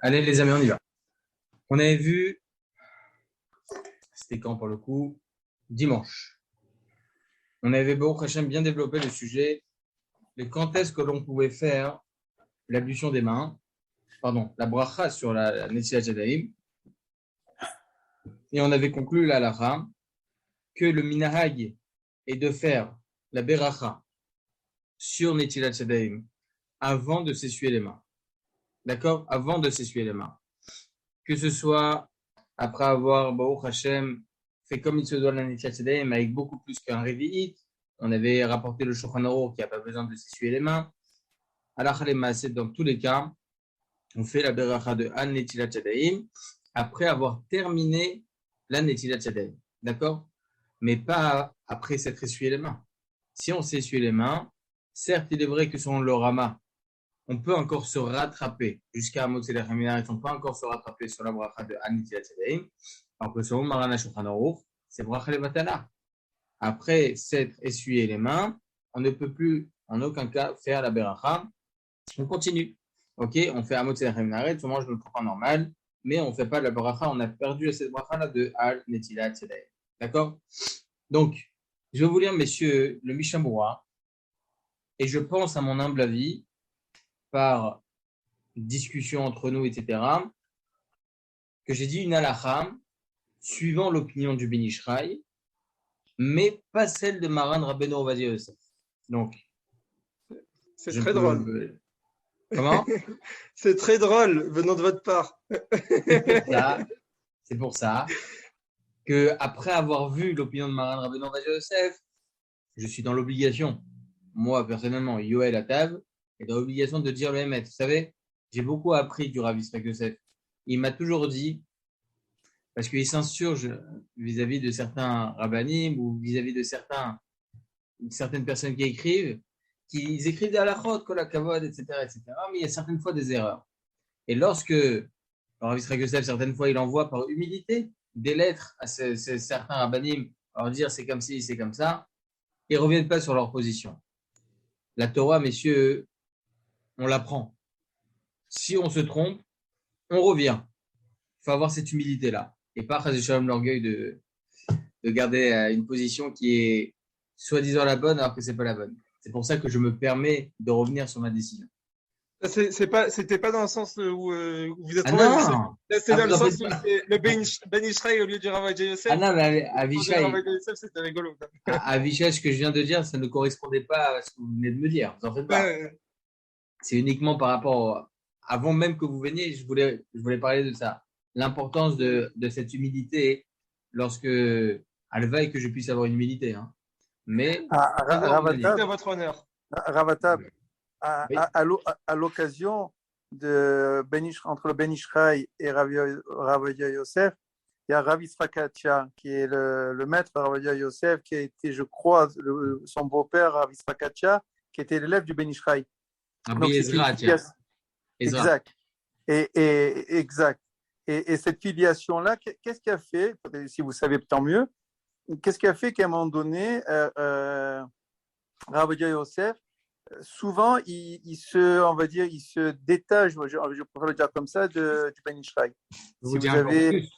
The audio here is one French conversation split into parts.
Allez les amis, on y va. On avait vu, c'était quand pour le coup? Dimanche. On avait Baruch Hashem bien développé le sujet de quand est-ce que l'on pouvait faire l'ablution des mains, la bracha sur la Netilat Yadayim. Et on avait conclu la halakha que le minahag est de faire la beracha sur Netilat Yadayim avant de s'essuyer les mains. D'accord? Avant de s'essuyer les mains. Que ce soit après avoir, Baruch Hashem, fait comme il se doit la Netilat Yadayim avec beaucoup plus qu'un révi'it. On avait rapporté le Shulchan Aruch qui n'a pas besoin de s'essuyer les mains. Halakha lema'aseh, dans tous les cas, on fait la beracha de An Netilat Yadayim après avoir terminé la Netilat Yadayim. D'accord? Mais pas après s'être essuyé les mains. Si on s'est essuyé les mains, certes, il est vrai que selon le Rama, on peut encore se rattraper jusqu'à Motzi Lechaminaret, on peut encore se rattraper sur la bracha de An Netilat Yadayim. Alors que selon Maran HaShulchan Aruch, c'est bracha levatala. Après s'être essuyé les mains, on ne peut plus en aucun cas faire la beracha. On continue. Ok, on fait Amot Sedachem Naret, on mange notre repas normal, mais on ne fait pas la bracha, on a perdu cette bracha-là de Al Netilat Yadayim. D'accord? Donc, je vais vous lire, messieurs, le Mishnah Berurah, et je pense, à mon humble avis, par discussion entre nous, etc., que j'ai dit une halakha suivant l'opinion du Ben Ish Chai, mais pas celle de Maran Rabbeinu Ovadia Yosef. Donc, c'est très drôle. Comment? C'est très drôle venant de votre part. C'est pour ça que après avoir vu l'opinion de Maran Rabbeinu Ovadia Yosef, je suis dans l'obligation, moi personnellement, Yoel Atav, est dans l'obligation de dire le Emet. Vous savez, j'ai beaucoup appris du Rav Yitzhak Yosef. Il m'a toujours dit, parce qu'il s'insurge vis-à-vis de certains rabbanim ou vis-à-vis de certaines personnes qui écrivent, qu'ils écrivent des halachot, kol hakavod, etc., mais il y a certaines fois des erreurs. Et lorsque le Rav Yitzhak Yosef, certaines fois, il envoie par humilité des lettres à certains rabbanim, leur dire c'est comme ci, c'est comme ça, ils ne reviennent pas sur leur position. La Torah, messieurs, on l'apprend. Si on se trompe, on revient. Il faut avoir cette humilité-là. Et pas, chas v'shalom, l'orgueil de garder une position qui est soi-disant la bonne alors que ce n'est pas la bonne. C'est pour ça que je me permets de revenir sur ma décision. C'était pas dans le sens où vous êtes non. C'est dans le sens où c'est le Ben Ish Chai au lieu du Rav Ovadia Yosef. Ah non, mais Avishai, c'était rigolo. Avishai, ce que je viens de dire, ça ne correspondait pas à ce que vous venez de me dire. Vous en faites pas. C'est uniquement par rapport avant même que vous veniez, je voulais parler de ça. L'importance de cette humilité lorsque Alva que je puisse avoir une humilité. Hein. Mais Ravatab, à votre honneur. Ravatab, à l'occasion de entre le Ben Ish Chai et Rav Ovadia Yosef, il y a Rav Yitzhak Hattia, qui est le maître de Rav Ovadia Yosef, qui a été, je crois, son beau-père, Rav Yitzhak Hattia, qui était l'élève du Ben Ish Chai. Donc, exact. Exact. Et cette filiation-là, qu'est-ce qui a fait, si vous savez tant mieux, qu'est-ce qui a fait qu'à un moment donné, Rav Ovadia Yosef, souvent, il se détache, je pourrais le dire comme ça, du Ben Ish Chai. Je vais vous dire plus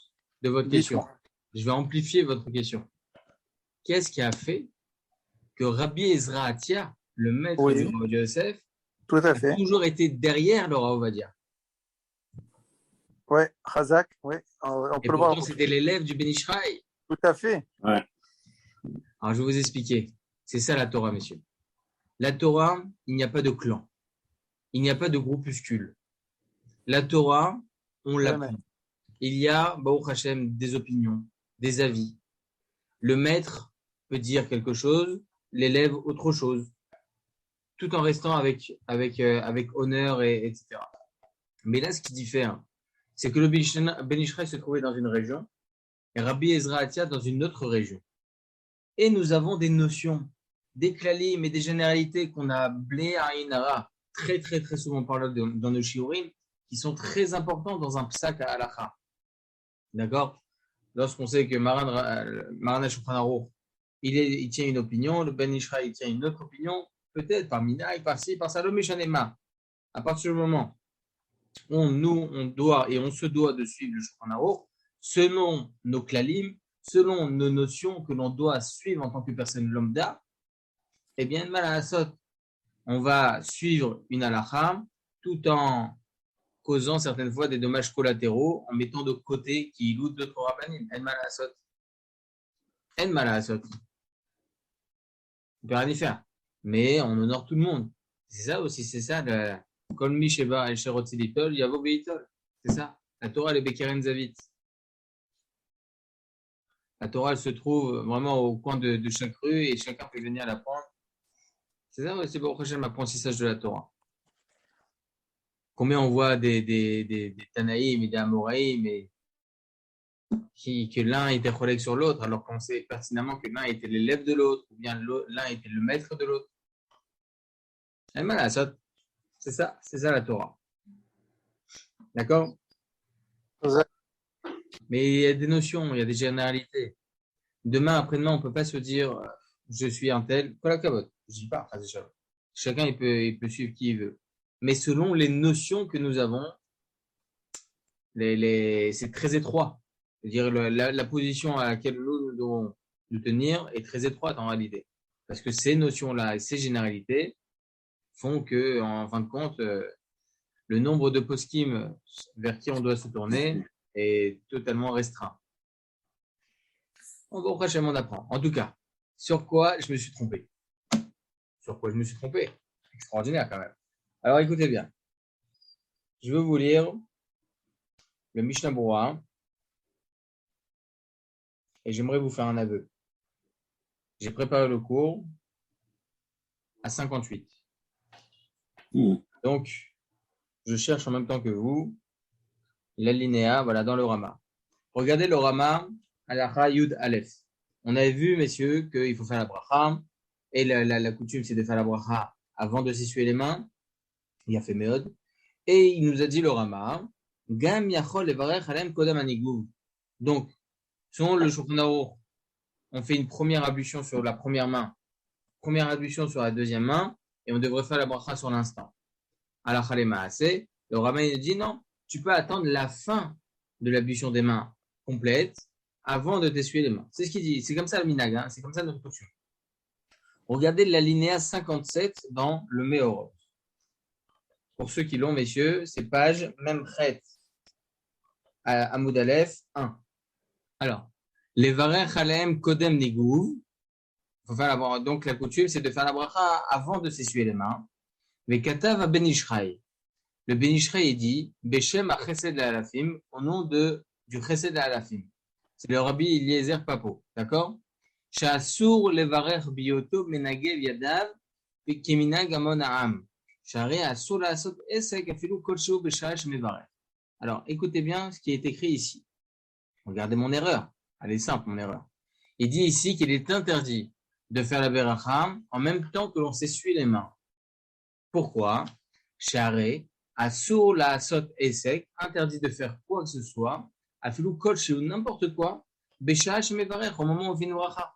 de votre question. Je vais amplifier votre question. Qu'est-ce qui a fait que Rabbi Ezra Hattia, le maître du Rav Ovadia Yosef, tout à fait, a toujours été derrière le Rav Ovadia? Ouais, Chazak, ouais. Et pourtant, c'était l'élève du Ben Ish Chai. Tout à fait. Ouais. Alors, je vais vous expliquer. C'est ça la Torah, messieurs. La Torah, il n'y a pas de clan. Il n'y a pas de groupuscule. La Torah, on l'apprend. Il y a, Baruch Hashem, des opinions, des avis. Le maître peut dire quelque chose, l'élève autre chose, tout en restant avec honneur, etc. Mais là, ce qui diffère, c'est que le Ben Ish Chai se trouvait dans une région et Rabbi Ezra Hattia dans une autre région. Et nous avons des notions, des klalim et des généralités qu'on a blé à Inara, très très très souvent parlé dans nos shiurim, qui sont très importants dans un psak à halakha. D'accord? Lorsqu'on sait que Maran HaShulchan Aruch, il tient une opinion, le Ben Ish Chai il tient une autre opinion, peut-être par Minaï, par-ci, par-ça, le Mishanema. À partir du moment on doit et on se doit de suivre le Shulchan Aruch selon nos klalim, selon nos notions que l'on doit suivre en tant que personne lambda, eh bien, mal à la sotte, on va suivre une halakha tout en causant certaines fois des dommages collatéraux en mettant de côté qui loue d'autres rabbanim. En mal à la sotte. En mal à la sotte. On peut rien y faire. Mais on honore tout le monde. C'est ça aussi, c'est ça. Kol mi sheba el sherotzi litol, yavo beitol. C'est ça. La Torah, elle est Bekeren Zavit. La Torah, elle se trouve vraiment au coin de chaque rue et chacun peut venir la prendre. C'est ça, c'est pour l'apprentissage de la Torah. Combien on voit des Tanaïm et des Amoraïm que l'un était collègue sur l'autre, alors qu'on sait pertinemment que l'un était l'élève de l'autre, ou bien l'un était le maître de l'autre. C'est ça la Torah. D'accord? Mais il y a des notions, il y a des généralités. Demain, après-demain, on ne peut pas se dire je suis un tel. Pas la cabote. Je dis pas. Chacun il peut suivre qui il veut. Mais selon les notions que nous avons, c'est très étroit. C'est-à-dire la position à laquelle nous devons nous tenir est très étroite en réalité. Parce que ces notions-là et ces généralités font que, en fin de compte, le nombre de poskim vers qui on doit se tourner est totalement restreint. On va prochainement apprendre. En tout cas, sur quoi je me suis trompé. Extraordinaire quand même. Alors écoutez bien. Je vais vous lire le Mishnah Berurah et j'aimerais vous faire un aveu. J'ai préparé le cours à 58. Donc, je cherche en même temps que vous l'alinéa, voilà, dans le Rama. Regardez le Rama, Halacha Yud Aleph. On avait vu, messieurs, qu'il faut faire la bracha, et la coutume, c'est de faire la bracha avant de s'essuyer les mains. Il a fait Meod. Et il nous a dit le Rama, Gam Yachol Levarech Alem Kodam Aniguv. Donc, selon le Shulchan Aruch, on fait une première ablution sur la première main, première ablution sur la deuxième main, et on devrait faire la bracha sur l'instant. Alors, le Rama il dit non, tu peux attendre la fin de l'ablution des mains complète avant de t'essuyer les mains. C'est ce qu'il dit. C'est comme ça le minag, hein, c'est comme ça notre coutume. Regardez l'alinéa 57 dans le Meorot. Pour ceux qui l'ont, messieurs, c'est page même prête à Amoud Aleph 1. Alors, les varech alem kodem niguv. Donc la coutume, c'est de faire la bracha avant de s'essuyer les mains. Mais katav Ben Ishraï. Le Ben Ishraï dit Beshem a chesed alafim au nom du chesed alafim. C'est le rabbi Eliezer Papo, d'accord? Sha'asur levarer bioto menagev yadav keminag amon ha'am. Sha'are asur la'asot esek afilu kol sheu b'sha'ash mevarer. Alors, écoutez bien ce qui est écrit ici. Regardez mon erreur. Elle est simple, mon erreur. Il dit ici qu'il est interdit de faire la beracha en même temps que l'on s'essuie les mains. Pourquoi? Sha'are asur la'asot esek, interdit de faire quoi que ce soit, afilou kol sheu, n'importe quoi, b'sha'ash mevarer, au moment où on fait une bracha.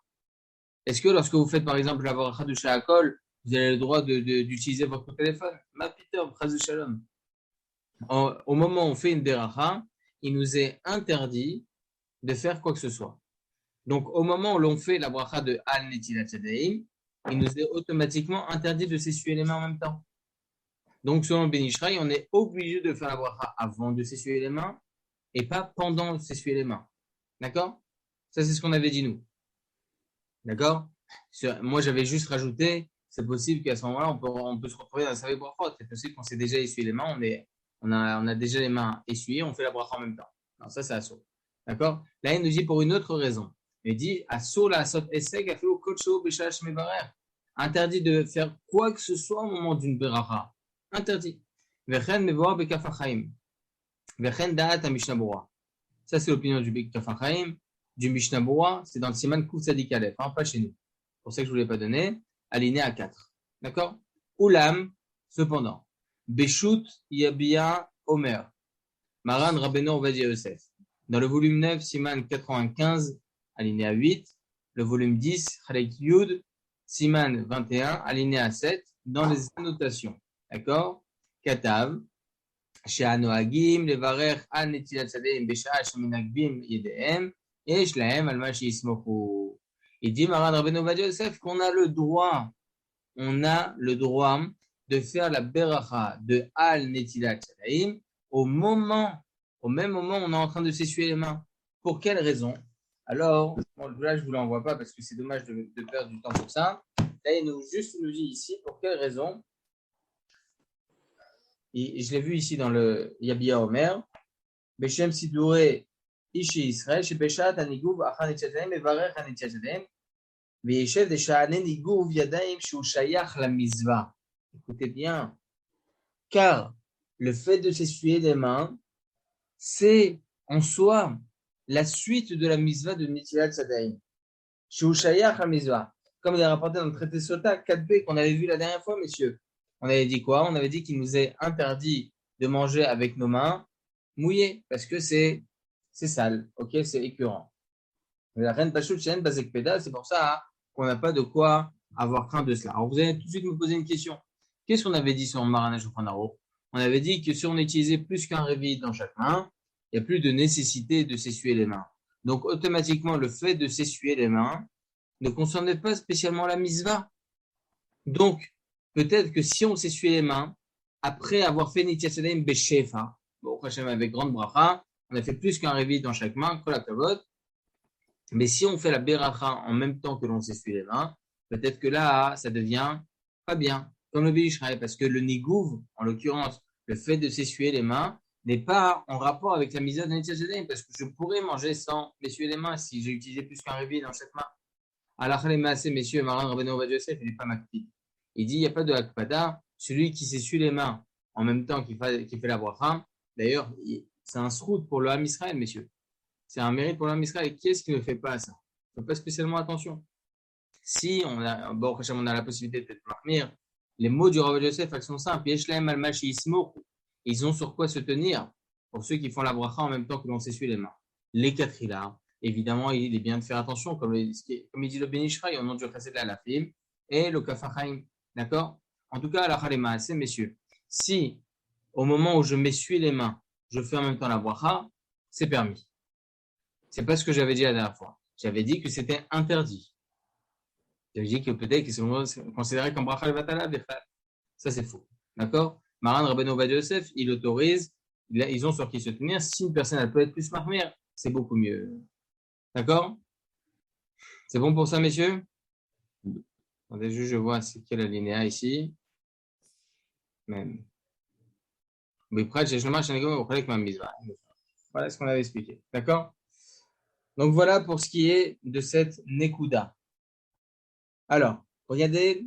Est-ce que lorsque vous faites par exemple la bracha de Sha'akol, vous avez le droit d'utiliser votre téléphone? Ma Peter, phrase de Shalom. Au moment où on fait une beracha, il nous est interdit de faire quoi que ce soit. Donc, au moment où l'on fait la bracha de Al Netilat Yadayim, il nous est automatiquement interdit de s'essuyer les mains en même temps. Donc, selon le Ben Ishraï, on est obligé de faire la bracha avant de s'essuyer les mains et pas pendant de s'essuyer les mains. D'accord? Ça, c'est ce qu'on avait dit nous. D'accord? Moi, j'avais juste rajouté, c'est possible qu'à ce moment-là, on peut se retrouver dans la savée brachot. C'est possible qu'on s'est déjà essuyé les mains, on a déjà les mains essuyées, on fait la bracha en même temps. Non, ça, c'est assaut. D'accord? Là, il nous dit pour une autre raison. Il dit assaut la asot eseg a fait au kocho b'sha'ash mevarer. Interdit de faire quoi que ce soit au moment d'une beracha. Interdit. Vechen mevoar bekaf hachaim. Vechen da'at ha Mishnah Berurah. Ça, c'est l'opinion du bekaf hachaim. Du Mishnah Berurah, c'est dans le Siman Kuf Tzadik Aleph, hein, pas chez nous. C'est pour ça que je ne vous l'ai pas donné. Alinéa 4. D'accord? Oulam, cependant. Beshut Yabia Omer. Maran Rabbeinu Ovadia Yosef. Dans le volume 9, Siman 95, alinéa 8. Le volume 10, Chalek Yud, Siman 21, alinéa 7, dans les annotations. D'accord? Katav. שהנוהגים לברך על נטילת שדיים בשעה שמנגבים ידיהם, יש להם על מה שיסמכו. Il dit Maran Rabbeinu Ovadia Yosef qu'on a le droit de faire la beracha de Al Netilat Shadaim au même moment où on est en train de s'essuyer les mains. Pour quelle raison? Alors, bon, là je ne vous l'envoie pas parce que c'est dommage de perdre du temps pour ça. Là, il nous dit ici pour quelle raison. Et je l'ai vu ici dans le Yabia Omer. Beshem Siduré Ishi Israël, chez Peshat Anigouv Achan Etchadaim et Varech An Etchadaim. Ve'yeshev de Sha'anen Igouv Yadaim Shu Shayach la Mizvah. Écoutez bien. Car le fait de s'essuyer les mains, c'est en soi la suite de la Mizvah de Netilat Shadaim. Shu Shayach la Mizvah. Comme il est rapporté dans le traité Sota 4b qu'on avait vu la dernière fois, messieurs. On avait dit quoi? On avait dit qu'il nous est interdit de manger avec nos mains mouillées parce que c'est sale, ok, c'est écœurant. C'est pour ça qu'on n'a pas de quoi avoir crainte de cela. Alors vous allez tout de suite me poser une question. Qu'est-ce qu'on avait dit sur le marinage au Pranaro? On avait dit que si on utilisait plus qu'un réveil dans chaque main, il n'y a plus de nécessité de s'essuyer les mains. Donc automatiquement, le fait de s'essuyer les mains ne concernait pas spécialement la misva. Donc, peut-être que si on s'essuie les mains, après avoir fait Netilat Shadaim Beshefa, bon, avec grande bracha, on a fait plus qu'un réveil dans chaque main, kol hakavod. Mais si on fait la beracha en même temps que l'on s'essuie les mains, peut-être que là, ça devient pas bien, comme le Béishraï, parce que le nigouv, en l'occurrence, le fait de s'essuyer les mains, n'est pas en rapport avec la misère de Netilat Shadaim, parce que je pourrais manger sans m'essuyer les mains si j'ai utilisé plus qu'un réveil dans chaque main. Alors, les massés, messieurs, Maran Rabbeinu Ovadia Yosef, il n'est pas makpid. Il dit, il n'y a pas de akpada, celui qui s'essuie les mains en même temps qu'il fait la bracha. D'ailleurs, c'est un srout pour le Ham Israël, messieurs. C'est un mérite pour le Ham Israël. Qui est-ce qui ne fait pas ça? Il ne fait pas spécialement attention. Si on a la possibilité de marmir, les mots du Rav Yosef, elles sont simples. Yeshlaim al mashi ismoku. Ils ont sur quoi se tenir pour ceux qui font la bracha en même temps que l'on s'essuie les mains. Les katrila, évidemment, il est bien de faire attention, comme il dit le Benishraï, au nom du Chassid la Lafim, et le Kafachaim. D'accord? En tout cas, la Khalema, c'est messieurs. Si, au moment où je m'essuie les mains, je fais en même temps la bracha, c'est permis. C'est pas ce que j'avais dit la dernière fois. J'avais dit que c'était interdit. J'avais dit que peut-être que c'est considéré comme bracha levatala. Ça, c'est faux. D'accord? Maran Rabbeinu Ovadia Yosef, il autorise, ils ont sur qui se tenir. Si une personne, elle peut être plus marmire, c'est beaucoup mieux. D'accord? C'est bon pour ça, messieurs? Attendez, je vois c'est quelle alinéa ici. Même. Voilà ce qu'on avait expliqué. D'accord? Donc voilà pour ce qui est de cette Nekuda. Alors, regardez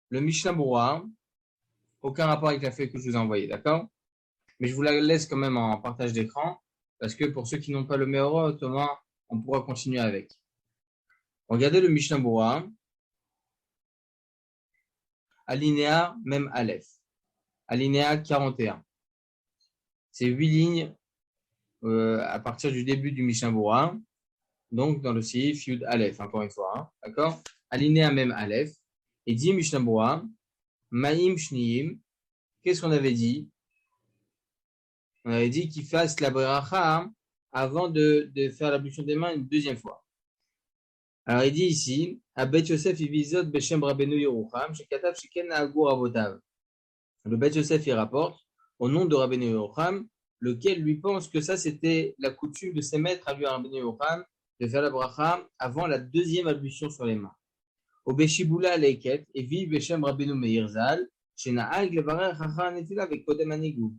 le Mishnah Berurah, aucun rapport avec la feuille que je vous ai envoyée, d'accord? Mais je vous la laisse quand même en partage d'écran, parce que pour ceux qui n'ont pas le Meorot, au moins, on pourra continuer avec. Regardez le Mishnah Berurah, alinéa même Aleph, alinéa 41. C'est 8 lignes à partir du début du Mishnah Berurah, donc dans le Sif Yud Aleph, encore une fois, hein, d'accord? Alinéa même Aleph, et dit Mishnah Berurah, Maïm Shniyim, qu'est-ce qu'on avait dit? On avait dit qu'il fasse la bracha avant de faire l'ablution des mains une deuxième fois. Alors il dit ici, Abet Yosef Ivizot Beshem Rabbeinu Yerucham, Shekatav Sheken Agur Avotav. Le Bet Yosef il rapporte au nom de Rabbeinu Yerucham, lequel lui pense que ça c'était la coutume de ses maîtres à lui à Rabbeinu Yerucham de faire la bracha avant la deuxième ablution sur les mains. Au Beshiboula Leiket et vive Beshem Rabbeinu Meir Zal, Shenaag Levarer Chachan Netila avec Kodem Anigou.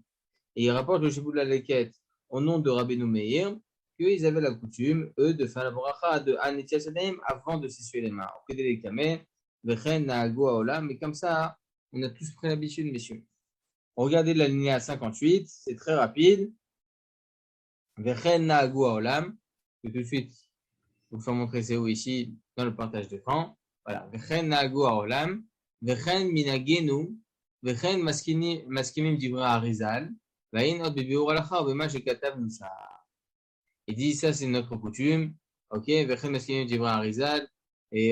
Et il rapporte le Beshiboula Leiket au nom de Rabbeinu Meir qu'ils avaient la coutume, eux, de faire la bracha de Netilat Shadaim avant de s'essuyer les mains. Mais comme ça, on a tous pris l'habitude, messieurs. Regardez la ligne à 58, c'est très rapide. Tout de suite, je vous fais montrer c'est où ici, dans le partage d'écran. Voilà. Il dit ça c'est notre coutume, ok, et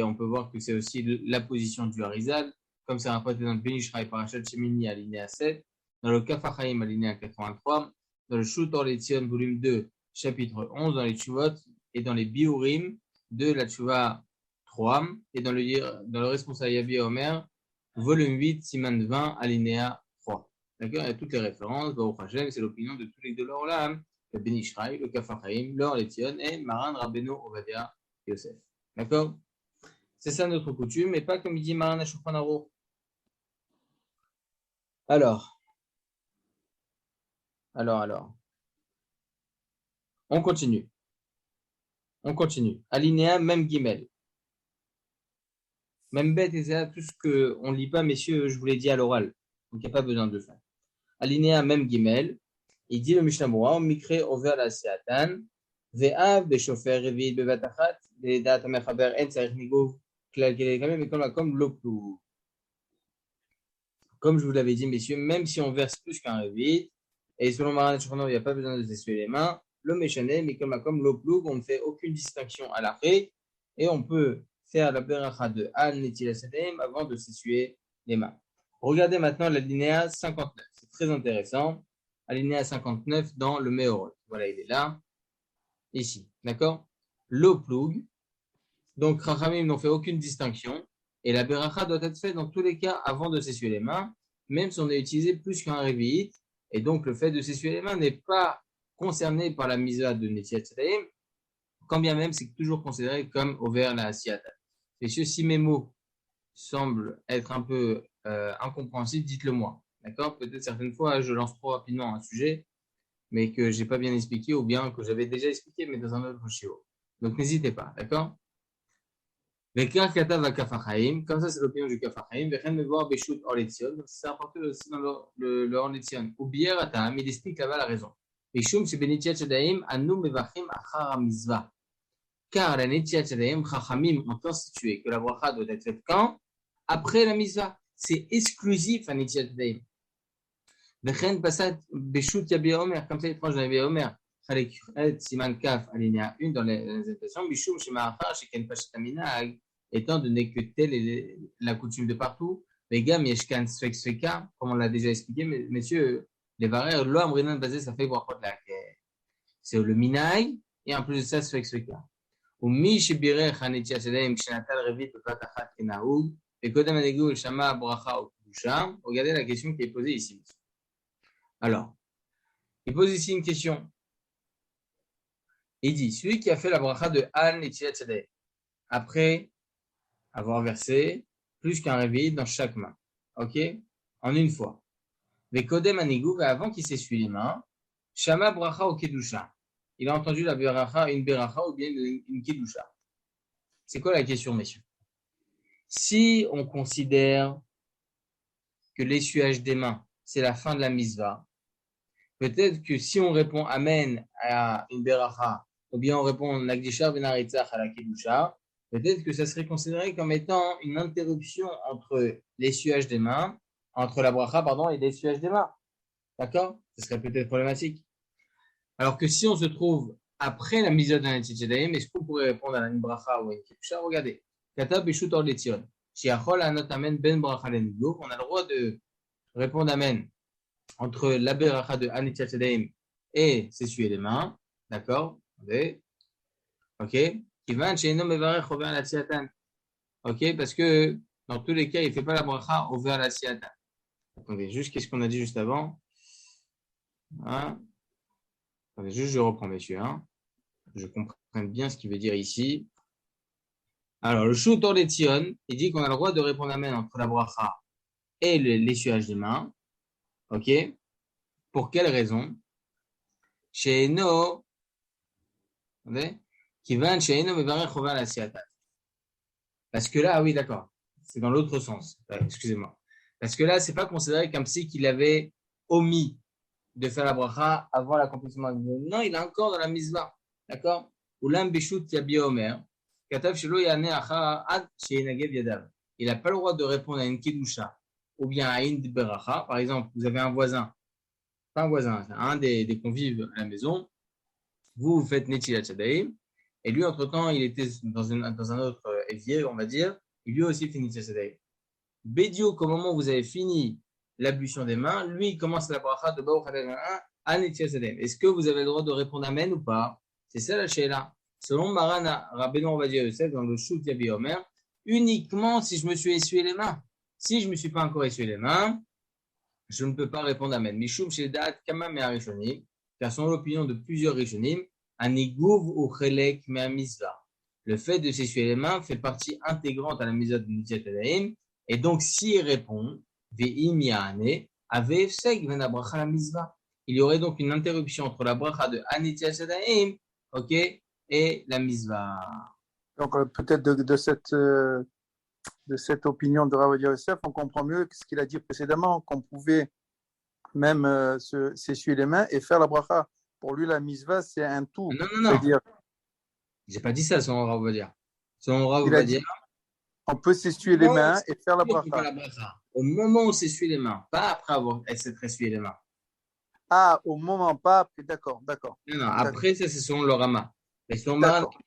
on peut voir que c'est aussi la position du Harizal, comme c'est rapporté dans le Benishraï Parashat Shemini alinéa 7, dans le Kaf HaChaim, alinéa 83, dans le Shut Or Letzion, volume 2, chapitre 11, dans les Tshuvot et dans les Biurim de la Tshuva 3, et dans le responsable Yabi Omer, volume 8, Siman 20, alinéa 3. D'accord? Il y a toutes les références. Baruch Hashem, c'est l'opinion de tous les deux l'Olam, le Ben Ishraï, le Kaf HaChaim, l'Or Letzion et Maran Rabbeinu Ovadia Yosef. D'accord? C'est ça notre coutume, mais pas comme il dit Maran HaShulchan Aruch. Alors. On continue. Alinéa, même Gimel. Même bête, et c'est tout ce qu'on ne lit pas, messieurs, je vous l'ai dit à l'oral. Donc, il n'y a pas besoin de le faire. Alinéa, même Gimel. Il dit le Mishnah Berurah, Mikre over la Seatan, Ve'av, Beshofer, Revid, Bevatachat, Ve'dat, Amechaber, En, Sarich, Nigov, Klal, Kelekame, mais comme l'Oplou. Comme je vous l'avais dit, messieurs, même si on verse plus qu'un Revid, et selon Maran HaShulchan, il n'y a pas besoin de s'essuyer les mains, le Méchané, mais comme l'Oplou, on ne fait aucune distinction à l'arrêt, et on peut faire la beracha de Al Netilat Yadayim avant de s'essuyer les mains. Regardez maintenant l'alinéa 59. C'est très intéressant. Alinéa 59 dans le Meorot. Voilà, il est là. Ici. D'accord? L'Oplug. Donc, Chachamim n'ont fait aucune distinction. Et la beracha doit être faite dans tous les cas avant de s'essuyer les mains, même si on a utilisé plus qu'un révi'it. Et donc, le fait de s'essuyer les mains n'est pas concerné par la misa de Netilat Yadayim, quand bien même c'est toujours considéré comme over la Asiata. Messieurs, si mes mots semblent être un peu incompréhensibles, dites-le moi. D'accord? Peut-être certaines fois, je lance trop rapidement un sujet, mais que je n'ai pas bien expliqué, ou bien que j'avais déjà expliqué, mais dans un autre chiot. Donc, n'hésitez pas. D'accord? Comme ça, c'est l'opinion du Kaf HaChaim. C'est rapporté aussi dans le Or Letzion. Ou Bier Atam, il explique là-bas la raison. Car la Netilat Yadayim, Chachamim ont institué que la bracha doit être faite quand? Après la misva. C'est exclusif à Netilat Yadayim. Vechen Passat Beshut Yabi Omer, comme ça les proches de Yabi Omer, Chalek Siman Kaf, alinéa 1 dans les invitations, Bishum Shema'achar, Sheken Pashat Aminag, étant donné que telle est la coutume de partout, Vegam Yeshkan Sfek Sfeka, comme on l'a déjà expliqué, messieurs, les varères, lo amrinan basé, ça fait brachot la c'est le Minaï, et en plus de ça, Sfek Sfeka. ומי שבירך הנטייה שלהם כשנטל רביעית בבת אחת כנהוג, וקודם הנגעו שמע ברכה או קדושה, regardez la question qui est posée ici. Alors, il pose ici une question. Il dit, celui qui a fait la bracha de Al Netilat Yadayim, après avoir versé plus qu'un réveil dans chaque main, ok, en une fois. Vekodem anigou, avant qu'il s'essuie les mains, shama bracha ou kedusha. Il a entendu la beracha, une beracha ou bien une kedusha. C'est quoi la question, messieurs? Si on considère que l'essuyage des mains, c'est la fin de la misva, peut-être que si on répond amen à une beracha, ou bien on répond nagdisha benaritzach à la kedusha, peut-être que ça serait considéré comme étant une interruption entre l'essuyage des mains, entre la bracha, pardon, et l'essuyage des mains. D'accord? Ce serait peut-être problématique. Alors que si on se trouve après la misva d'un Netilat Yadayim, est-ce qu'on pourrait répondre à une bracha ou à une kedusha? Regardez. Kata beshut or letzion. Shiachol anot amen ben bracha lenigov. On a le droit de répondre amen entre la beracha de Netilat Yadayim et s'essuyer les mains. D'accord? Ok? Kivan she'eno mevarech over la siatan. Ok? Parce que dans tous les cas, il ne fait pas la bracha over la siatan. Attendez, juste qu'est-ce qu'on a dit juste avant? Hein? Attendez, juste je reprends, messieurs. Hein? Je comprends bien ce qu'il veut dire ici. Alors, le Shut Or Letzion, il dit qu'on a le droit de répondre amen entre la bracha et l'essuyage des mains. Ok? Pour quelle raison? She'eno, Kivan she'eno mevarech over la siatan. Parce que là, oui, d'accord. C'est dans l'autre sens. Excusez-moi. Parce que là, c'est pas considéré comme si qu'il avait omis de faire la bracha avant l'accomplissement. Non, il est encore dans la misva. D'accord? Ulam beshut yabi omer. Katav shelo yane achar ad she'enagev yadav. Il n'a pas le droit de répondre à une kedusha ou bien à une beracha. Par exemple, vous avez un voisin, pas un voisin, un des convives à la maison. Vous faites Netilat Yadayim. Et lui, entre-temps, il était dans un autre évier, on va dire. Il lui aussi fait Netilat Yadayim. Bédio, qu'au moment où vous avez fini l'ablution des mains, lui, il commence la bracha de Baruch à Netilat Yadayim. Est-ce que vous avez le droit de répondre Amen ou pas? C'est ça la Sheila. Selon Marana Rabbeinu Ovadia Yosef, dans le Shut Yabi Omer, uniquement si je me suis essuyé les mains. Si je ne me suis pas encore essuyé les mains, je ne peux pas répondre Amen. Mishum Shedat Kama Mea Rishonim, car selon l'opinion de plusieurs Rishonim, Aniguv ou Chelek Mea Mitzvah. Le fait de s'essuyer les mains fait partie intégrante à la mitzvah de Netilat Yadayim, et donc s'il répond, Ve'im Ya'ane, Avev Seg Vena Bracha la mitzvah. Il y aurait donc une interruption entre la bracha de Netilat Yadayim, ok, et la mitzvah. Donc peut-être de cette opinion de Rav Yosef, on comprend mieux ce qu'il a dit précédemment, qu'on pouvait même s'essuyer les mains et faire la bracha. Pour lui, la mitzvah, c'est un tout. Non. C'est-à-dire, j'ai pas dit ça, selon Rav Ovadia. Selon Rav il a Ovadia, dit, on peut s'essuyer les mains et faire la bracha. Au moment où on s'essuie les mains, pas après avoir s'être essuyé les mains. Ah, au moment pas après, d'accord. Non, après, ça, c'est selon le Rama. Mais selon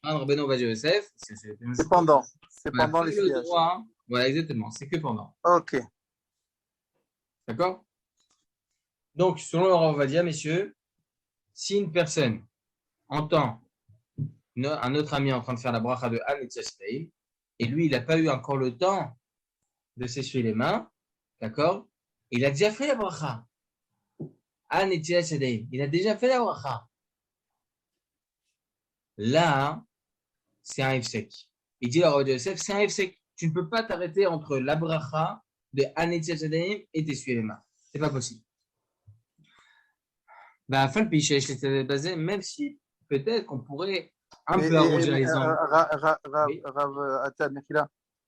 Rabbeinu Ovadia Yosef, c'est pendant. C'est pendant les le droit. Voilà, exactement. C'est que pendant. Ok. D'accord? Donc, selon le Rav Ovadia, messieurs, si une personne entend un autre ami en train de faire la bracha de Netilat Yadayim, et lui, il n'a pas eu encore le temps de s'essuyer les mains, d'accord? Il a déjà fait la bracha. Netilat Yadayim. Il a déjà fait la bracha. Là, c'est un Hefsek. Il dit à Rav Yosef, c'est un Hefsek. Tu ne peux pas t'arrêter entre la bracha de Netilat Yadayim et t'essuyer les mains. C'est pas possible. Même si peut-être qu'on pourrait un peu arranger les angles.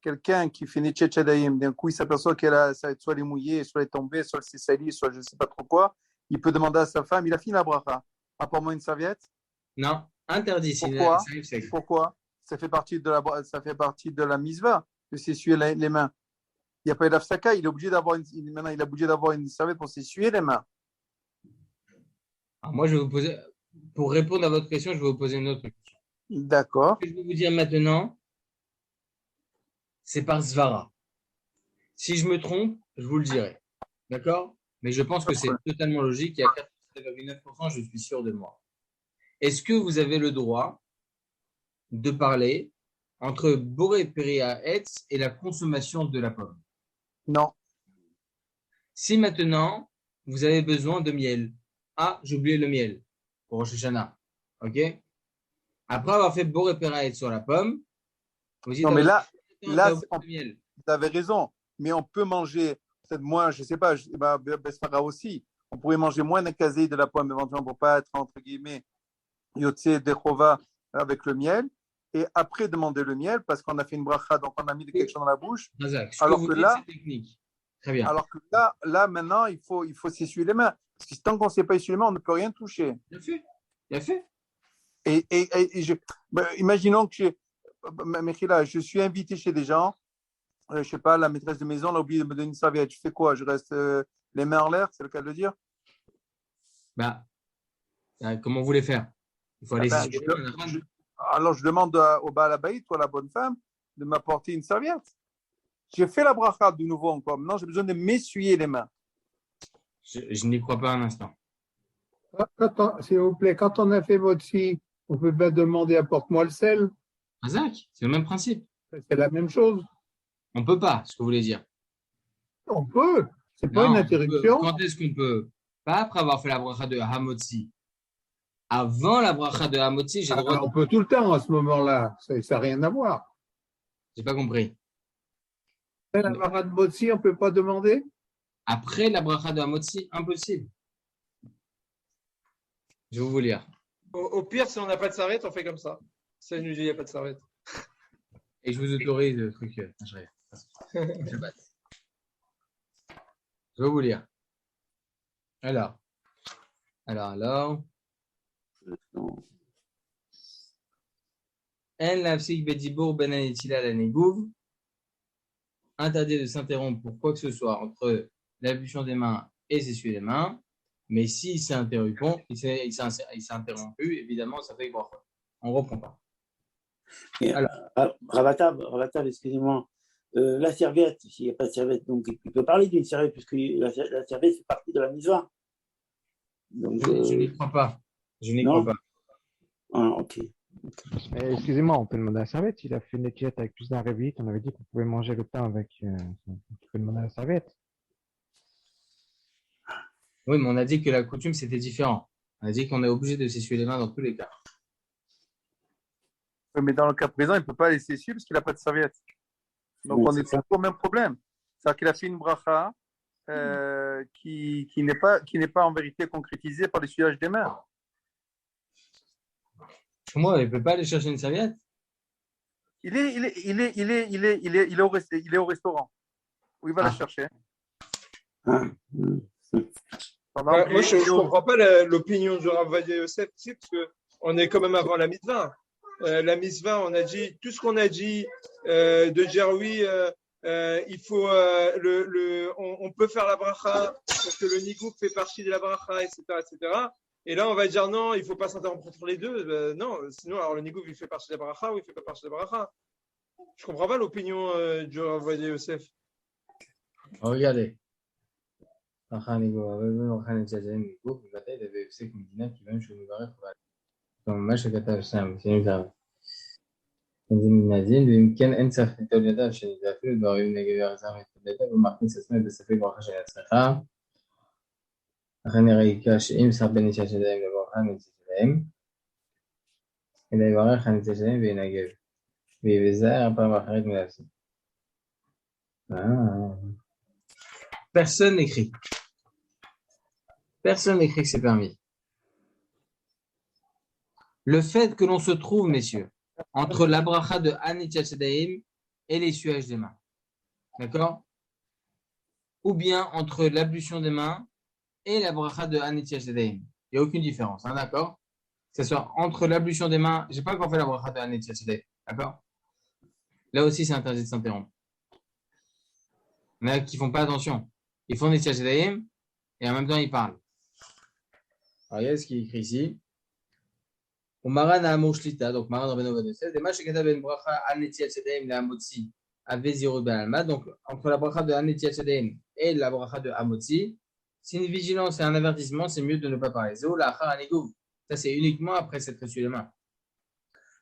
Quelqu'un qui fait Netilat Yadayim, d'un coup il s'aperçoit ça va être soit les mouillés, soit les tombés, soit c'est sali, soit je ne sais pas trop quoi, il peut demander à sa femme, il a fini la bracha, apporte-moi une serviette. Non, interdit. Pourquoi? Ça fait partie de la mitzvah de s'essuyer les mains. Il n'y a pas d'afsaka, il est obligé d'avoir une serviette pour s'essuyer les mains. Alors moi, je vais vous poser, pour répondre à votre question, je vais vous poser une autre question. D'accord. Ce que je vais vous dire maintenant, c'est par Svara. Si je me trompe, je vous le dirai. D'accord? Mais je pense que c'est totalement logique. Il y a 97,9%, je suis sûr de moi. Est-ce que vous avez le droit de parler entre Boré Péria Etz et la consommation de la pomme? Non. Si maintenant, vous avez besoin de miel. Ah, j'ai oublié le miel pour Rosh Hashanah. OK? Après avoir fait Boré Péria Etz sur la pomme, vous dites, non, mais là vous avez raison. Mais on peut manger, peut-être moins, je ne sais pas, Besfara aussi. On pourrait manger moins d'un casé de la pomme éventuellement pour ne pas être, entre guillemets, Yotse Dechova avec le miel, et après demander le miel parce qu'on a fait une bracha, donc on a mis quelque chose dans la bouche. Alors que là, c'est technique. Très bien. Alors que là maintenant, il faut s'essuyer les mains. Parce que tant qu'on ne s'est pas essuyé les mains, on ne peut rien toucher. Bien fait. Et imaginons que je suis invité chez des gens, je ne sais pas, la maîtresse de maison a oublié de me donner une serviette. Je fais quoi? Je reste les mains en l'air, c'est le cas de le dire? Comment vous voulez faire? Il faut aller alors je demande au Baal Habayit ou à la bonne femme de m'apporter une serviette. J'ai fait la bracha de nouveau encore. Maintenant, j'ai besoin de m'essuyer les mains. Je n'y crois pas un instant. S'il vous plaît, quand on a fait votre fille, on peut pas demander apporte-moi le sel. Azak, c'est le même principe. C'est la même chose. On ne peut pas, ce que vous voulez dire. On peut. C'est pas une interruption. Quand est-ce qu'on peut? Pas après avoir fait la bracha de Hamotzi. Avant la bracha de Hamotzi, j'ai le droit. On peut tout le temps à ce moment-là. Ça n'a rien à voir. J'ai pas compris. La bracha de Hamotzi, on ne peut pas demander? Après la bracha de Hamotzi, impossible. Je vais vous lire. Au pire, si on n'a pas de serviette, on fait comme ça. C'est une il n'y a pas de serviette. Et je vous autorise le truc. Je vais vous lire. Alors. Interdit de s'interrompre pour quoi que ce soit entre l'ablution des mains et s'essuyer les mains. Mais s'il s'est interrompu, évidemment, ça fait bracha. On ne reprend pas. Ravatab, excusez-moi. La serviette, s'il n'y a pas de serviette, donc il peut parler d'une serviette, puisque la serviette fait partie de la mitzvah. Donc, Je n'y crois pas. Je n'y non? crois pas. Ah, ok. Excusez-moi, on peut demander à la serviette. Il a fait une étiquette avec plus d'un révite. On avait dit qu'on pouvait manger le pain avec. On peut demander à la serviette. Oui, mais on a dit que la coutume, c'était différent. On a dit qu'on est obligé de s'essuyer les mains dans tous les cas. Oui, mais dans le cas présent, il ne peut pas laisser suivre parce qu'il n'a pas de serviette. Donc, Oui, on c'est est ça. toujours au même problème. C'est-à-dire qu'il a fait une bracha qui n'est pas en vérité concrétisée par l'essuyage des mains. Moi, il ne peut pas aller chercher une serviette. Il est au restaurant où il va la chercher. Ah, Moi, je ne comprends pas l'opinion du Rav Ovadia Yosef ici, parce qu'on est quand même avant la mitzvah. La mitzvah, on a dit tout ce qu'on a dit, de dire oui, il faut on peut faire la bracha parce que le nigouf fait partie de la bracha, etc., etc. Et là, on va dire non, il ne faut pas s'interrompre entre les deux. Non, sinon, alors le nigouf, il fait partie de la bracha ou il ne fait pas partie de la bracha. Je ne comprends pas l'opinion du Rav Ovadia Yosef. Regardez. מה שכתב שם, שנזהר. זה מנזין, ואם כן אין צריך לטול ידיו שנזהר, אפילו דברים נגד הרזם מתבלטה, ומכניס עצמו בספק ברכה של עצמך. לכן נראה יקרא שאם שר בין אישה שלהם לברכה נצא שלהם, אלא יברך הנצא שלהם וינגב, ויבזהר הפעם האחרת מלהפסיד. Personne n'écrit. Personne n'écrit que c'est permis. Le fait que l'on se trouve, messieurs, entre la bracha de Hanitziat Yadayim et l'essuage des mains, d'accord? Ou bien entre l'ablution des mains et la bracha de Hanitziat Yadayim. Il n'y a aucune différence, hein, d'accord? Que ce soit entre l'ablution des mains, je n'ai pas encore fait la bracha de Hanitziat Yadayim, d'accord? Là aussi, c'est interdit de s'interrompre. Il y en a qui ne font pas attention. Ils font Hanitziat Yadayim et en même temps, ils parlent. Alors, regardez ce qui est écrit ici. Umaran Amor Shlita, donc Maran Rabbeinu Ben Yosef, Dema Shekata Ben Bracha Al Netziat Yadayim La Hamotzi Ave Zirut Ben Alma. Donc, entre la bracha de Al Netziat Yadayim et la bracha de Hamotzi, c'est une vigilance et un avertissement, c'est mieux de ne pas parler. Zéo la Achar Anigouv. Ça, c'est uniquement après s'être essuyé les mains.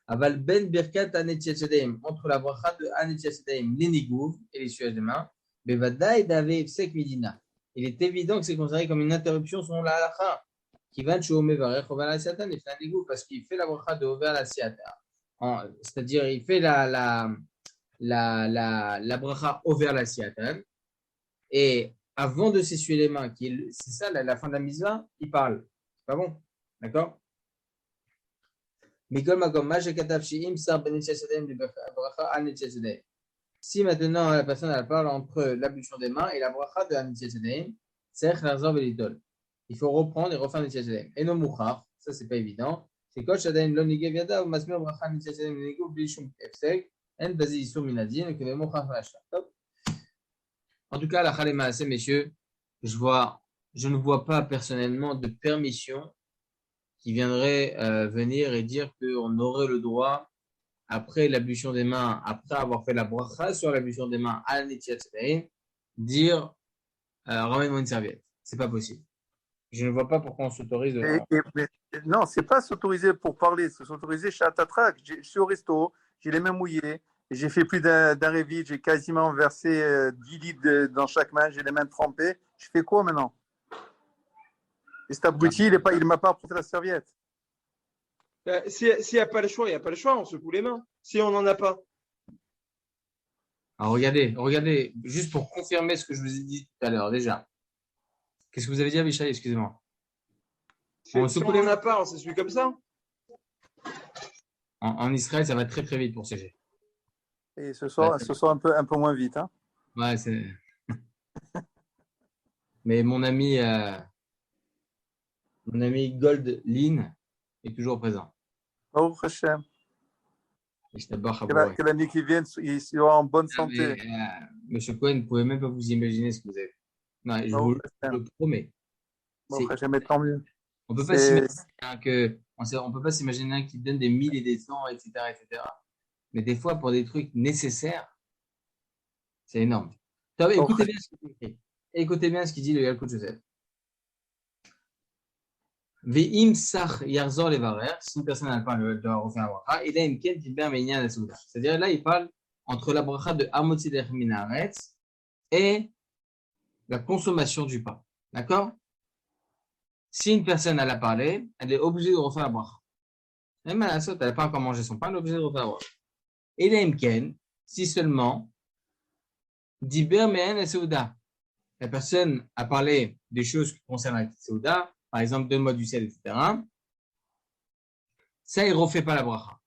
Aval Ben Birkat Al Netziat Yadayim, entre la bracha de Al Netziat Yadayim, l'Inigouv et l'essuage des mains, Bevadai Dave Psek Midina. Il est évident que c'est considéré comme une interruption selon la halakha. Qui va parce qu'il fait la bracha de Over la Siata. C'est-à-dire, il fait la bracha Over la Siata. Et avant de s'essuyer les mains, c'est ça la fin de la mitzvah, il parle. C'est pas bon. D'accord? Si maintenant la personne elle parle entre l'ablution des mains et la bracha de Hanitziat Yadayim, c'est l'Arzor Velidol. Il faut reprendre et refaire Netziat Yadayim. Et non mouchar, ça c'est pas évident. C'est Kosh Yadayim lo nigev yada ou masmir bracha Netziat Yadayim nigev bli shum efsek en bazi yisur minadin que le mouchar flasha. En tout cas, la chalema assez messieurs, je ne vois pas personnellement de permission qui viendrait venir et dire qu'on aurait le droit après l'ablution des mains, après avoir fait la bracha sur l'ablution des mains à Netziat Yadayim, dire ramène-moi une serviette. C'est pas possible. Je ne vois pas pourquoi on s'autorise. Non, c'est pas s'autoriser pour parler, c'est s'autoriser chez Atatrak. Je suis au resto, j'ai les mains mouillées, j'ai fait plus d'un révit, j'ai quasiment versé 10 litres dans chaque main, j'ai les mains trempées. Je fais quoi maintenant? Et cet abruti, il ne m'a pas apporté la serviette. S'il n'y a pas le choix, il n'y a pas le choix, on secoue les mains. Si on n'en a pas. Alors regardez, juste pour confirmer ce que je vous ai dit tout à l'heure déjà. Qu'est-ce que vous avez dit, Avichai? Excusez-moi. Si on n'en a pas, on s'essuie comme ça. En Israël, ça va très très vite pour CG. Et ce soir un peu moins vite. Hein. Ouais, c'est. Mais mon ami Gold Lynn est toujours présent. Oh, Hashem. Que l'année qui vient, il sera en bonne santé. Monsieur Cohen, vous ne pouvez même pas vous imaginer ce que vous avez. Non, je vous le promets. Bon, jamais tant mieux. On peut pas s'imaginer on peut pas s'imaginer un qui donne des 1000 et des 100, etc., etc. Mais des fois, pour des trucs nécessaires, C'est énorme. Écoutez bien ce qu'il écrit. Écoutez bien ce qu'il dit le Yalkut Joseph. Ve'im sach yarzor levarer, si une personne n'a pas le doit refaire la bracha, il a une quête d'Iber Meïnyan la Souda. C'est-à-dire là, il parle entre la bracha de Hamotzi Minaretz et la consommation du pain. D'accord? Si une personne elle a parlé, elle est obligée de refaire la bracha. Même à la saute, elle n'a pas encore mangé son pain, elle est obligée de refaire la bracha. Et la imken, si seulement d'Iber Meïnyan la Souda. La personne a parlé des choses qui concernent la Souda, par exemple, donne-moi du sel, etc. Ça, il ne refait pas la bracha.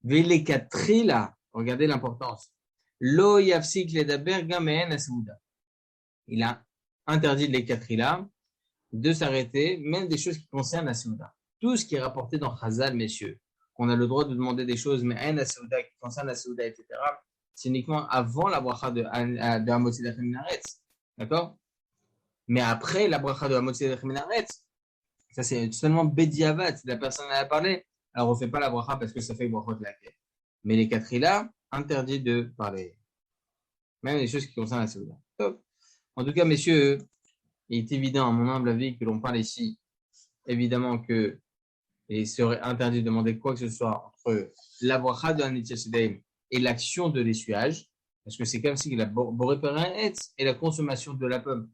Velekatrila, regardez l'importance. Lo yafsik ledaber gamen asouda. Il a interdit les katrila de s'arrêter, même des choses qui concernent la souda. Tout ce qui est rapporté dans Chazal, messieurs, qu'on a le droit de demander des choses, mais un asouda qui concerne la souda, etc., c'est uniquement avant la bracha de Hamotzi Minaretz. D'accord? Mais après la bracha de Hamotzi Minaretz, ça c'est seulement Bediavat. Si la personne a parlé, elle ne refait pas la bracha parce que ça fait brachot la quête. Mais les katrila, interdit de parler. Même les choses qui concernent la souda. En tout cas, messieurs, il est évident, à mon humble avis, que l'on parle ici, évidemment que il serait interdit de demander quoi que ce soit entre la bracha de Hanetziat Yadayim et l'action de l'essuyage, parce que c'est comme si la boré et la consommation de la pomme.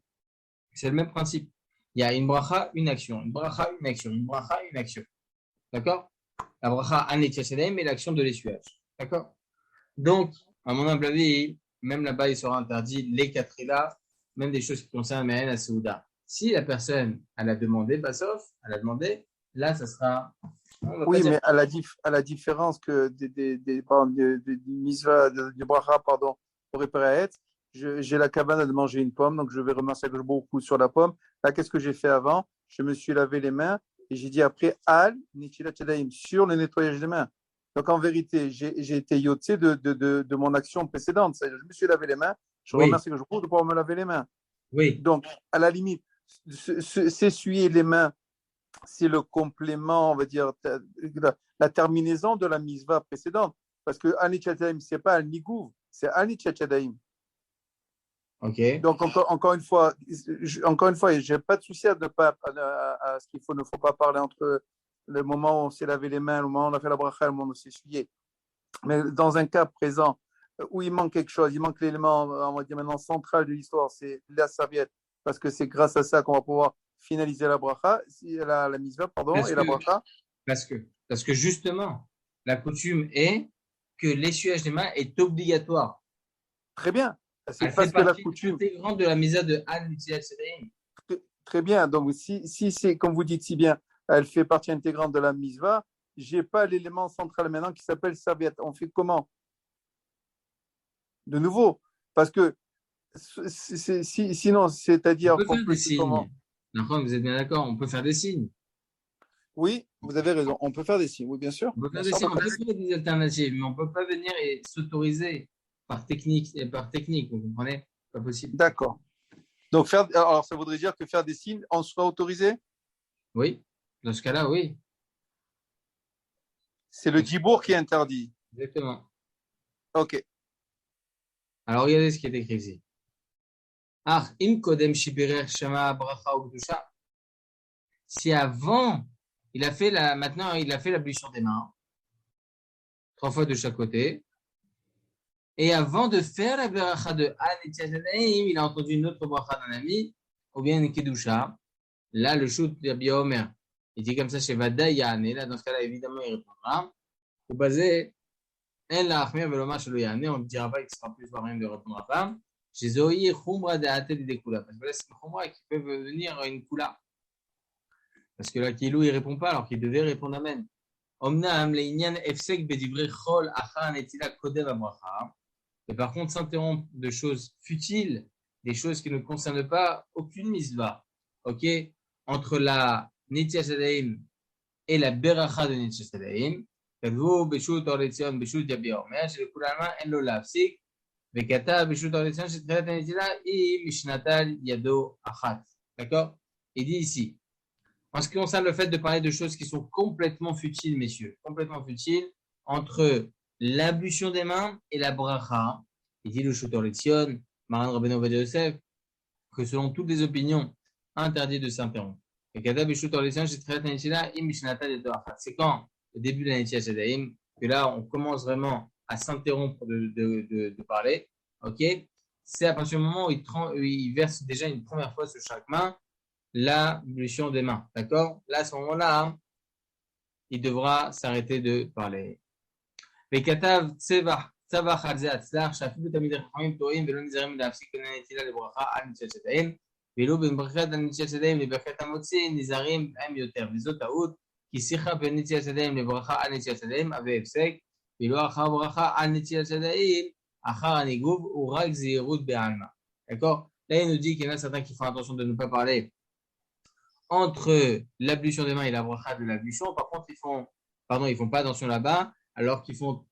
C'est le même principe. Il y a une bracha, une action, une bracha, une action, une bracha, une action. D'accord? La bracha Hanetziat Yadayim et l'action de l'essuyage. D'accord? Donc, à mon humble avis, même là-bas, il sera interdit les katrila, même des choses qui concernent Me'en à Souda. Si la personne, elle a demandé, Bassof, elle a demandé, là, ça sera. Oui, mais à la différence que du misva, du bracha, pardon, pour réparer, j'ai la cabane de manger une pomme, donc je vais remercier beaucoup sur la pomme. Là, qu'est-ce que j'ai fait avant? Je me suis lavé les mains et j'ai dit après, al, nitilat yadayim, sur le nettoyage des mains. Donc, en vérité, j'ai été yoté de mon action précédente. C'est-à-dire, je me suis lavé les mains. Je remercie que je peux de pouvoir me laver les mains. Oui. Donc, à la limite, s'essuyer les mains, c'est le complément, on va dire, la terminaison de la misva précédente. Parce que Hanetziat Yadayim, ce n'est pas Al-Nigouv, c'est Hanetziat Yadayim. OK. Donc, encore une fois, je n'ai pas de souci à ce qu'il ne faut pas parler entre le moment où on s'est lavé les mains, le moment où on a fait la bracha, le moment où on s'est essuyé. Mais dans un cas présent où il manque quelque chose, il manque l'élément, on va dire maintenant, central de l'histoire, c'est la serviette, parce que c'est grâce à ça qu'on va pouvoir finaliser la bracha, la misva, pardon, et la bracha. Parce que justement, la coutume est que l'essuyage des mains est obligatoire. Très bien. C'est parce que la coutume intégrante de la misva de Hanetziat Yadayim. Très bien. Donc, si c'est, comme vous dites si bien, elle fait partie intégrante de la misva, je n'ai pas l'élément central maintenant qui s'appelle serviette. On fait comment? De nouveau, parce que sinon, c'est-à-dire... On peut faire des signes. Comment? Vous êtes bien d'accord, on peut faire des signes. Oui, vous avez raison, on peut faire des signes, oui, bien sûr. On peut faire des signes, on peut trouver des alternatives, mais on ne peut pas venir et s'autoriser par technique, vous comprenez? Pas possible. D'accord. Donc, alors, ça voudrait dire que faire des signes, on sera autorisé? Oui, dans ce cas-là, oui. C'est le dibour qui est interdit. Exactement. Ok. Alors, regardez ce qui est écrit ici. Si avant, maintenant, il a fait l'ablution des mains, 3 fois de chaque côté, et avant de faire la beracha de Hanetziat Yadayim, il a entendu une autre bracha d'un ami, ou bien une kedusha. Là, le shoot de Rabbi Omer, il dit comme ça chez Vada Yane. Là, dans ce cas-là, évidemment, il répondra. Au basé, on ne dira pas qu'il sera plus rien de répondre à ça. Chez Zoï, Khumra de Hatel des Kula. Parce que là, c'est une Khumra qui peut venir une Kula. Parce que là, Kilou, il ne répond pas alors qu'il devait répondre Amen. Omnam, Leïnian, Efsek, Bedivre, Chol, Achan, Etila, Kodev, Abracha. Et par contre, s'interrompre de choses futiles, des choses qui ne concernent pas aucune misva. OK? Entre la Netziat Yadayim et la Beracha de Netziat Yadayim, כתבו בשו"ת אור לציון בשו"ת יביע אומר שלכולמה אין לו להפסיק וכתב בשו"ת אור לציון שתחילת הנטילה היא משנתה ידו אחת. D'accord? Il dit ici, en ce qui concerne le fait de parler de choses qui sont complètement futiles, messieurs, complètement futiles, entre l'ablution des mains et la bracha, Il dit le Shoutor Letzion, Maran Rabbeinu Ovadia Yosef, que selon toutes les opinions, interdit de s'interrompre. Et Kadab et Shoutor Letzion, c'est quand, au début de la Netilat Shadaim, que là, on commence vraiment à s'interrompre de parler. Ok? C'est à partir du moment où il verse déjà une première fois sur chaque main l'ablution des mains. D'accord? Là, à ce moment-là, il devra s'arrêter de parler. וכתב צבח על זה הצלח, שאפילו תלמידי חכמים טועים ולא נזהרים להפסיק בין הנטילה לברכה על נטילת ידיים, ואילו בברכת על נטילת ידיים לברכת המוציא נזהרים הם יותר, וזאת טעות, כי שיחה בין נטילת ידיים לברכה על נטילת ידיים הווה הפסק, ואילו אחר ברכה על נטילת ידיים, אחר הניגוב הוא רק זהירות בעלמא. D'accord? Là, il nous dit qu'il y en a certains qui font attention de ne pas parler entre l'ablution des mains et la bracha de l'ablution. Par contre, ils font pas attention là-bas, alors qu'ils font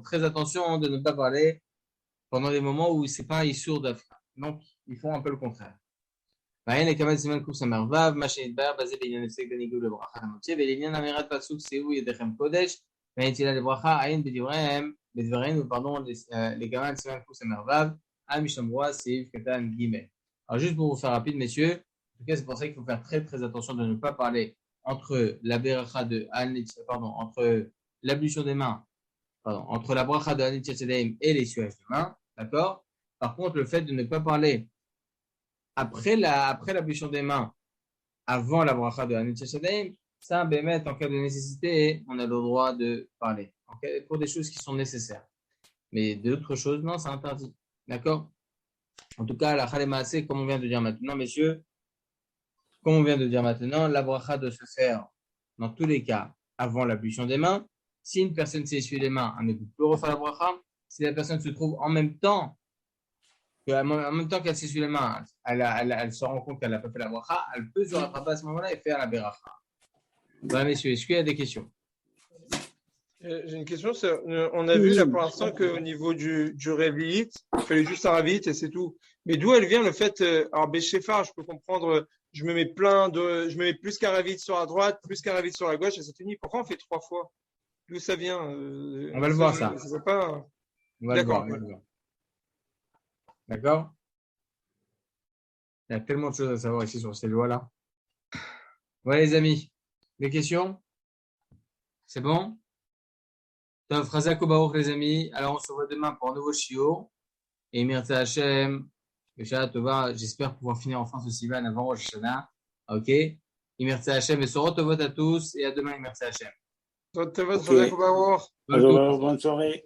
très attention de ne pas parler pendant les moments où c'est pas un issour d'afra. Donc, ils font un peu le contraire. Vayen et kamal siman kuf samarvav, machin bar basé b'inyan efsek benigul le bracha hamotche, ve'linyan amirat pasuk sehu yedechem kodesh, ve'intila le bracha ayin bedivrein, pardon, les kamal siman kuf samarvav, al mishamroa seif katan gimel. Alors, juste pour vous faire rapide, messieurs, en tout cas, c'est pour ça qu'il faut faire très très attention de ne pas parler entre la beracha de entre l'ablution des mains, entre la bracha de Hanit Yatsedaim et l'essuage des mains, d'accord? Par contre, le fait de ne pas parler après l'ablution des mains, avant la bracha de Hanit Yatsedaim, ça, bémet, en cas de nécessité, on a le droit de parler, okay? Pour des choses qui sont nécessaires. Mais d'autres choses, non, c'est interdit, d'accord? En tout cas, la Khalemaase, comme on vient de dire maintenant, messieurs, la bracha doit se faire, dans tous les cas, avant l'ablution des mains. Si une personne s'est essuyé les mains, elle ne peut plus refaire la bracha. Si la personne se trouve en même temps qu'elle s'essuie les mains, elle se rend compte qu'elle n'a pas fait la bracha, elle peut se rattraper à ce moment-là et faire la beracha. Voilà, messieurs, est-ce qu'il y a des questions? J'ai une question. On a vu là pour l'instant qu'au niveau du révit, il fallait juste un révit et c'est tout. Mais d'où elle vient le fait, alors Béchefar, je peux comprendre, je me mets plus qu'un révit sur la droite, plus qu'un révit sur la gauche et c'est fini. Pourquoi on fait 3 fois? D'où ça vient? On va le voir ça. Je sais pas. On va le voir. D'accord? Il y a tellement de choses à savoir ici sur ces lois-là. Voilà les amis. Des questions? C'est bon? Chazak u'baruch les amis. Alors on se voit demain pour un nouveau shiur. Et Mirza Hashem, j'espère pouvoir finir enfin ce Sivan avant Rosh Hashanah. Ok? Mirza Hashem et Sorot Tovot à tous et à demain Mirza Hashem. Bonne soirée. Bonne soirée.